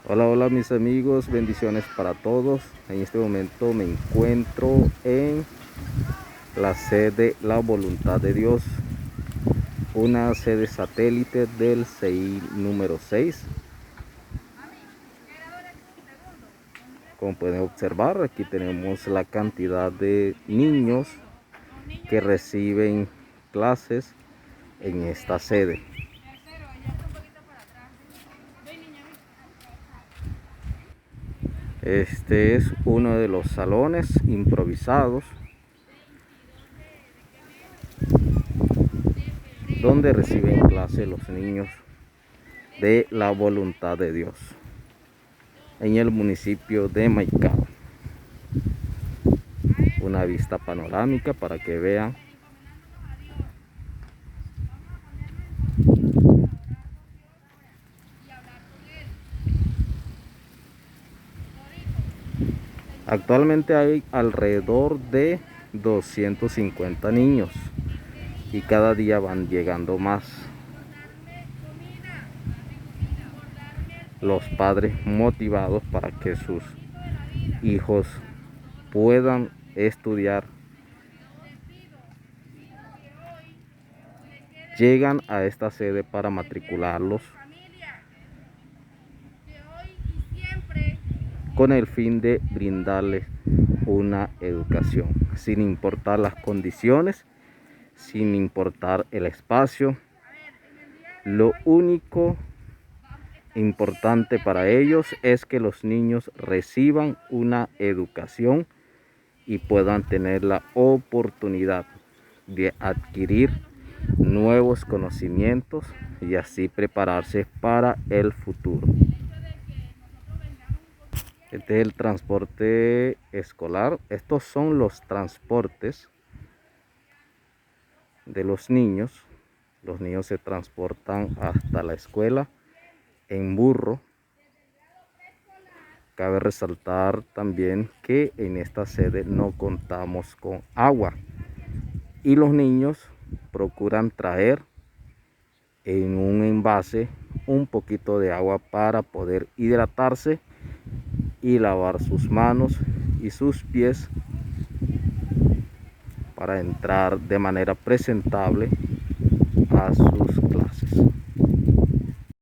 Hola, hola mis amigos, bendiciones para todos. En este momento me encuentro en la sede La Voluntad de Dios, una sede satélite del CI número 6. Como pueden observar, aquí tenemos la cantidad de niños que reciben clases en esta sede. Este es uno de los salones improvisados donde reciben clase los niños de La Voluntad de Dios en el municipio de Maicao. Una vista panorámica para que vean actualmente hay alrededor de 250 niños y cada día van llegando más. Los padres motivados para que sus hijos puedan estudiar llegan a esta sede para matricularlos con el fin de brindarles una educación sin importar las condiciones, sin importar el espacio. Lo único importante para ellos es que los niños reciban una educación y puedan tener la oportunidad de adquirir nuevos conocimientos y así prepararse para el futuro. Este es el transporte escolar. Estos son los transportes de los niños. Los niños se transportan hasta la escuela en burro. Cabe resaltar también que en esta sede no contamos con agua y los niños procuran traer en un envase un poquito de agua para poder hidratarse y lavar sus manos y sus pies para entrar de manera presentable a sus clases.